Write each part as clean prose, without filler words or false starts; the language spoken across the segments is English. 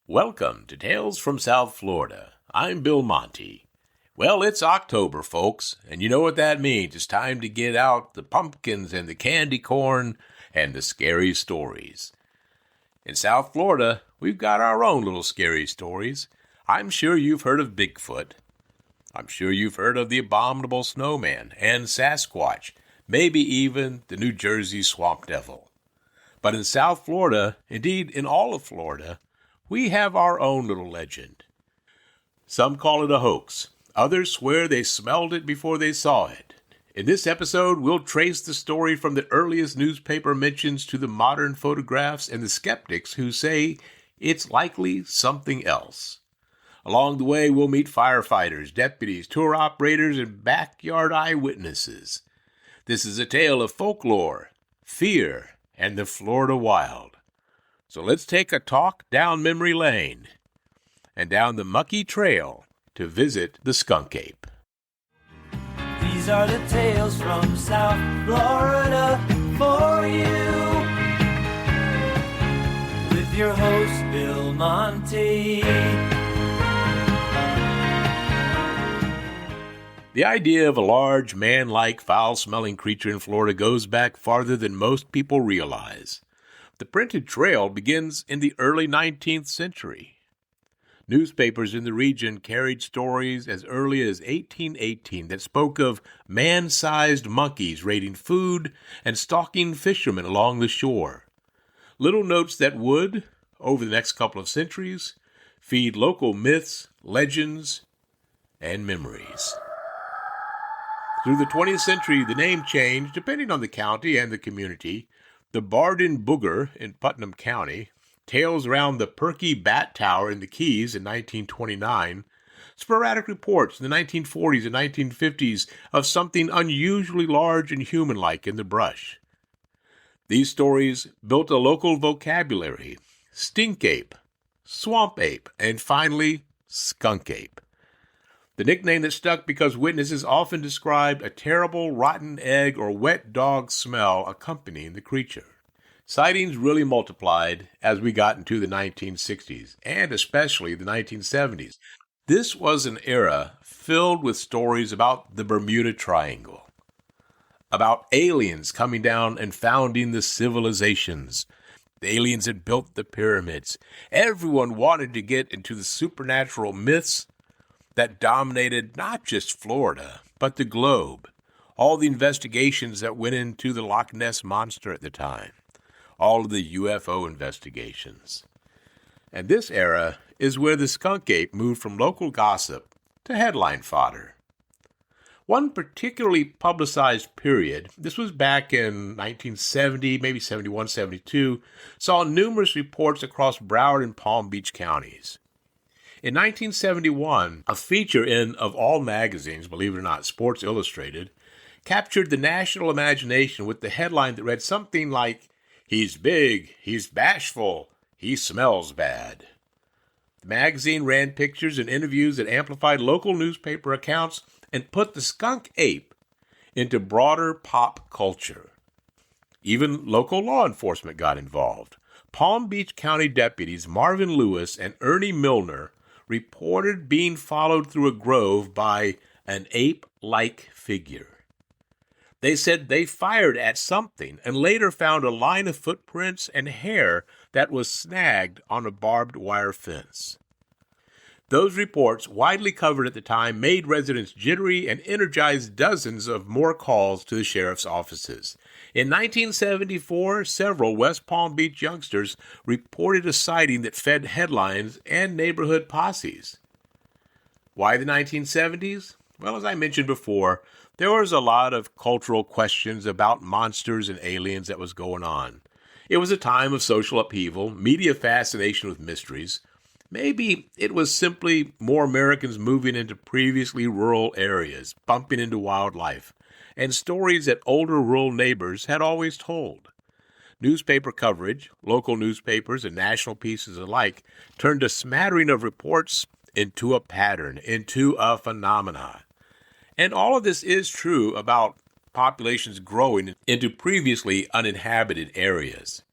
Welcome to Tales from South Florida. I'm Bill Monty. Well, it's October, folks, and you know what that means. It's time to get out the pumpkins and the candy corn and the scary stories. In South Florida, we've got our own little scary stories. I'm sure you've heard of Bigfoot. I'm sure you've heard of the Abominable Snowman and Sasquatch, maybe even the New Jersey Swamp Devil. But in South Florida, indeed in all of Florida, we have our own little legend. Some call it a hoax. Others swear they smelled it before they saw it. In this episode, we'll trace the story from the earliest newspaper mentions to the modern photographs and the skeptics who say it's likely something else. Along the way, we'll meet firefighters, deputies, tour operators, and backyard eyewitnesses. This is a tale of folklore, fear, and the Florida wild. So let's take a talk down memory lane and down the mucky trail to visit the Skunk Ape. These are the tales from South Florida for you, with your host Bill Monty. The idea of a large, man-like, foul-smelling creature in Florida goes back farther than most people realize. The printed trail begins in the early 19th century. Newspapers in the region carried stories as early as 1818 that spoke of man-sized monkeys raiding food and stalking fishermen along the shore. Little notes that would, over the next couple of centuries, feed local myths, legends, and memories. Through the 20th century, the name changed depending on the county and the community. The Barden Booger in Putnam County, tales around the Perky Bat Tower in the Keys in 1929, sporadic reports in the 1940s and 1950s of something unusually large and human-like in the brush. These stories built a local vocabulary: stink ape, swamp ape, and finally, skunk ape. The nickname that stuck because witnesses often described a terrible rotten egg or wet dog smell accompanying the creature. Sightings really multiplied as we got into the 1960s, and especially the 1970s. This was an era filled with stories about the Bermuda Triangle, about aliens coming down and founding the civilizations. The aliens had built the pyramids. Everyone wanted to get into the supernatural myths that dominated not just Florida, but the globe. All the investigations that went into the Loch Ness Monster at the time. All of the UFO investigations. And this era is where the skunk ape moved from local gossip to headline fodder. One particularly publicized period, this was back in 1970, maybe 71, 72, saw numerous reports across Broward and Palm Beach counties. In 1971, a feature in, of all magazines, believe it or not, Sports Illustrated, captured the national imagination with the headline that read something like, "He's big, he's bashful, he smells bad." The magazine ran pictures and interviews that amplified local newspaper accounts and put the skunk ape into broader pop culture. Even local law enforcement got involved. Palm Beach County deputies Marvin Lewis and Ernie Milner reported being followed through a grove by an ape-like figure. They said they fired at something and later found a line of footprints and hair that was snagged on a barbed wire fence. Those reports, widely covered at the time, made residents jittery and energized dozens of more calls to the sheriff's offices. In 1974, several West Palm Beach youngsters reported a sighting that fed headlines and neighborhood posses. Why the 1970s? Well, as I mentioned before, there was a lot of cultural questions about monsters and aliens that was going on. It was a time of social upheaval, media fascination with mysteries. Maybe it was simply more Americans moving into previously rural areas, bumping into wildlife, and stories that older rural neighbors had always told. Newspaper coverage, local newspapers and national pieces alike, turned a smattering of reports into a pattern, into a phenomenon. And all of this is true about populations growing into previously uninhabited areas.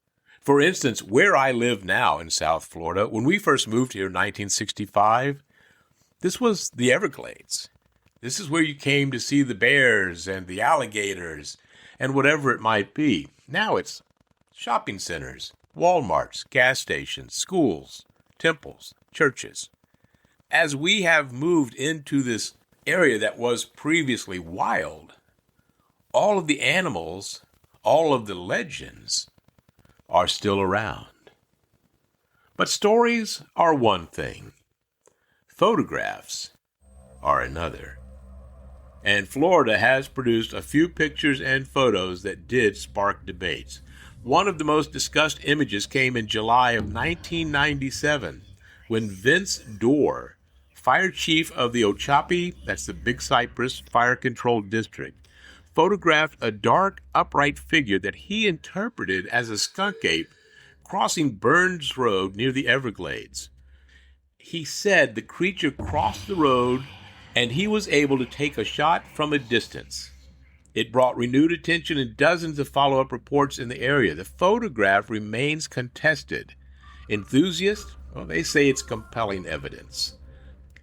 For instance, where I live now in South Florida, when we first moved here in 1965, this was the Everglades. This is where you came to see the bears and the alligators and whatever it might be. Now it's shopping centers, Walmarts, gas stations, schools, temples, churches. As we have moved into this area that was previously wild, all of the animals, all of the legends are still around. But stories are one thing. Photographs are another. And Florida has produced a few pictures and photos that did spark debates. One of the most discussed images came in July of 1997 when Vince Dorr, fire chief of the Ochapi, that's the Big Cypress Fire Control District, photographed a dark, upright figure that he interpreted as a skunk ape crossing Burns Road near the Everglades. He said the creature crossed the road and he was able to take a shot from a distance. It brought renewed attention and dozens of follow-up reports in the area. The photograph remains contested. Enthusiasts, they say it's compelling evidence.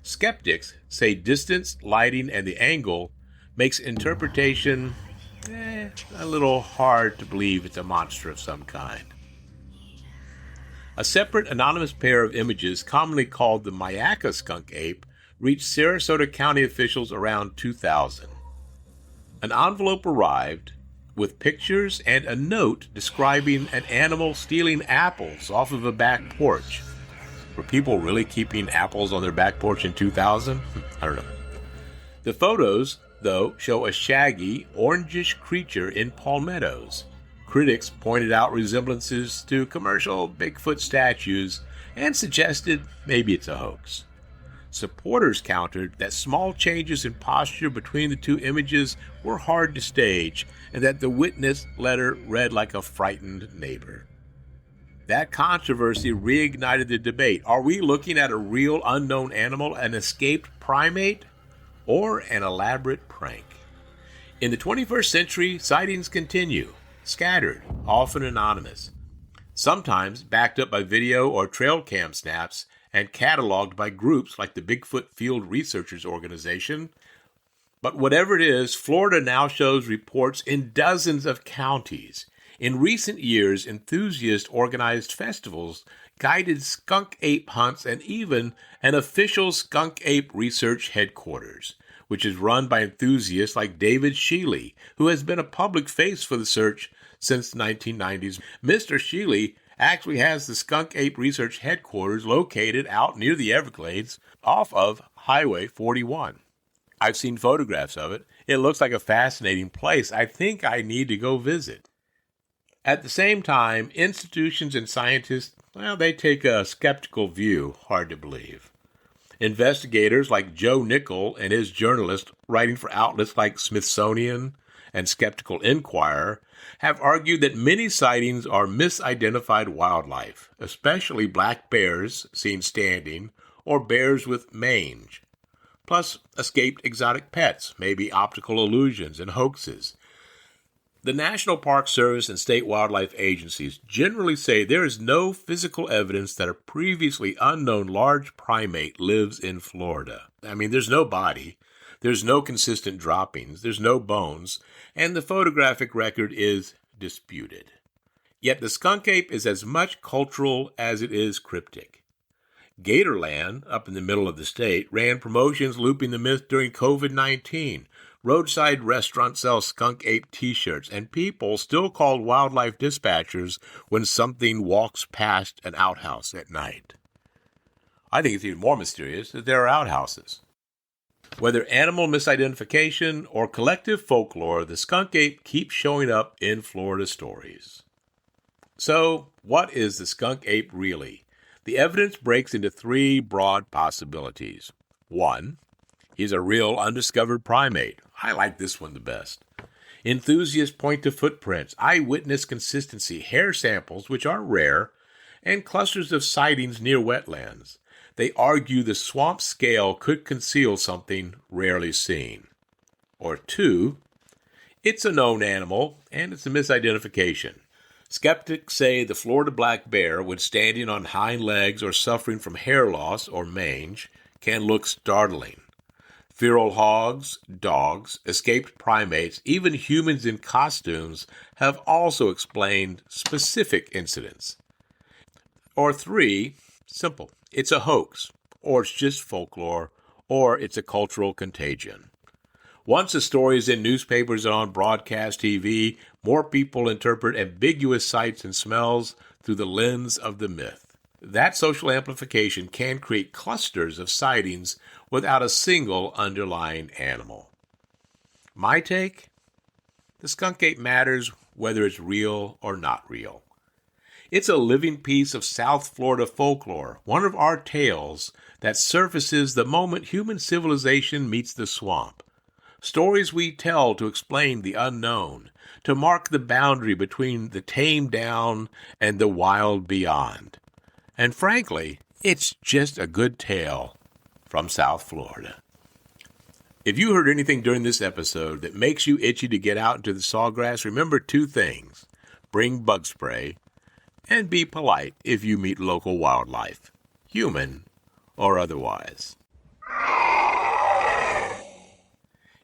Skeptics say distance, lighting, and the angle makes interpretation a little hard to believe it's a monster of some kind. A separate anonymous pair of images, commonly called the Myakka skunk ape, reached Sarasota County officials around 2000. An envelope arrived with pictures and a note describing an animal stealing apples off of a back porch. Were people really keeping apples on their back porch in 2000? I don't know. The photos, though, show a shaggy, orangish creature in palmettos. Critics pointed out resemblances to commercial Bigfoot statues and suggested maybe it's a hoax. Supporters countered that small changes in posture between the two images were hard to stage and that the witness letter read like a frightened neighbor. That controversy reignited the debate. Are we looking at a real unknown animal, an escaped primate, or an elaborate prank? In the 21st century, sightings continue, scattered, often anonymous, sometimes backed up by video or trail cam snaps and cataloged by groups like the Bigfoot Field Researchers Organization. But whatever it is, Florida now shows reports in dozens of counties. In recent years, enthusiast organized festivals, guided skunk ape hunts, and even an official skunk ape research headquarters, which is run by enthusiasts like David Shealy, who has been a public face for the search since the 1990s. Mr. Shealy actually has the skunk ape research headquarters located out near the Everglades off of Highway 41. I've seen photographs of it. It looks like a fascinating place. I think I need to go visit. At the same time, institutions and scientists, they take a skeptical view, hard to believe. Investigators like Joe Nickel and his journalist writing for outlets like Smithsonian and Skeptical Inquirer have argued that many sightings are misidentified wildlife, especially black bears seen standing or bears with mange, plus escaped exotic pets, maybe optical illusions and hoaxes. The National Park Service and state wildlife agencies generally say there is no physical evidence that a previously unknown large primate lives in Florida. There's no body, there's no consistent droppings, there's no bones, and the photographic record is disputed. Yet the skunk ape is as much cultural as it is cryptic. Gatorland, up in the middle of the state, ran promotions looping the myth during COVID-19. Roadside restaurants sell skunk ape t-shirts, and people still call wildlife dispatchers when something walks past an outhouse at night. I think it's even more mysterious that there are outhouses. Whether animal misidentification or collective folklore, the skunk ape keeps showing up in Florida stories. So, what is the skunk ape really? The evidence breaks into three broad possibilities. 1, he's a real undiscovered primate. I like this one the best. Enthusiasts point to footprints, eyewitness consistency, hair samples, which are rare, and clusters of sightings near wetlands. They argue the swamp scale could conceal something rarely seen. Or 2, it's a known animal, and it's a misidentification. Skeptics say the Florida black bear, when standing on hind legs or suffering from hair loss or mange, can look startling. Feral hogs, dogs, escaped primates, even humans in costumes have also explained specific incidents. Or 3, simple. It's a hoax, or it's just folklore, or it's a cultural contagion. Once a story is in newspapers and on broadcast TV, more people interpret ambiguous sights and smells through the lens of the myth. That social amplification can create clusters of sightings without a single underlying animal. My take? The skunk ape matters whether it's real or not real. It's a living piece of South Florida folklore, one of our tales that surfaces the moment human civilization meets the swamp. Stories we tell to explain the unknown, to mark the boundary between the tamed down and the wild beyond. And frankly, it's just a good tale from South Florida. If you heard anything during this episode that makes you itchy to get out into the sawgrass, remember 2 things. Bring bug spray, and be polite if you meet local wildlife, human or otherwise.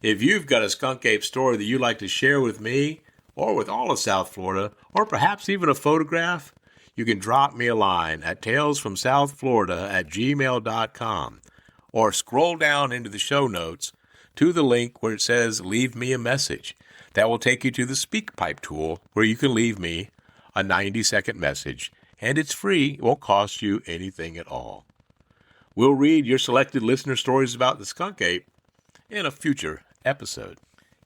If you've got a skunk ape story that you'd like to share with me, or with all of South Florida, or perhaps even a photograph, you can drop me a line at talesfromsouthflorida@gmail.com, or scroll down into the show notes to the link where it says leave me a message. That will take you to the SpeakPipe tool where you can leave me a 90-second message, and it's free. It won't cost you anything at all. We'll read your selected listener stories about the skunk ape in a future episode.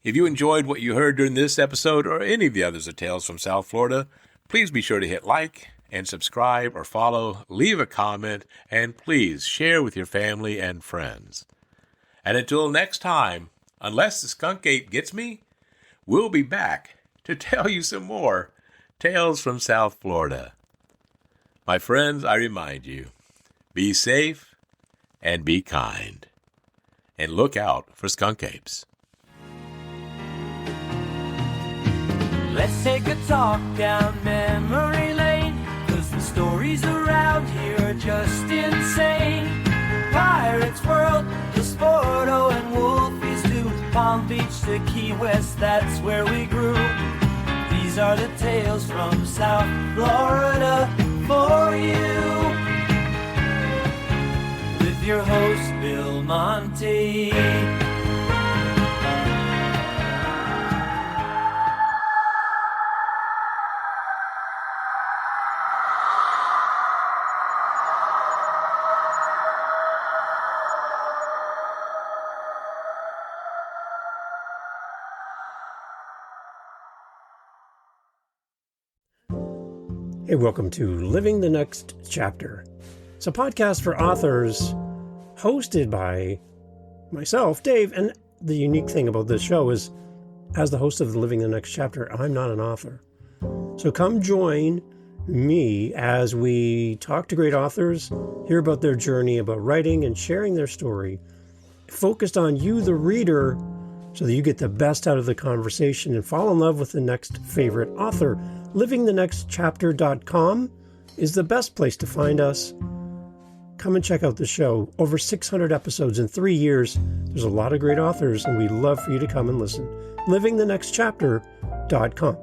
If you enjoyed what you heard during this episode or any of the others of Tales from South Florida, please be sure to hit like and subscribe or follow, leave a comment, and please share with your family and friends. And until next time, unless the skunk ape gets me, we'll be back to tell you some more Tales from South Florida. My friends, I remind you, be safe and be kind. And look out for skunk apes. Let's take a talk down memory lane, 'cause the stories around here are just insane. Pirates World, the Sporto and Wolfies do. Palm Beach to Key West, that's where we grew. These are the tales from South Florida for you. With your host, Bill Monty. Hey, welcome to Living the Next Chapter. It's a podcast for authors hosted by myself, Dave, and the unique thing about this show is, as the host of Living the Next Chapter, I'm not an author. So come join me as we talk to great authors, hear about their journey, about writing and sharing their story, focused on you, the reader, so that you get the best out of the conversation and fall in love with the next favorite author. LivingTheNextChapter.com is the best place to find us. Come and check out the show. Over 600 episodes in 3 years. There's a lot of great authors, and we'd love for you to come and listen. LivingTheNextChapter.com.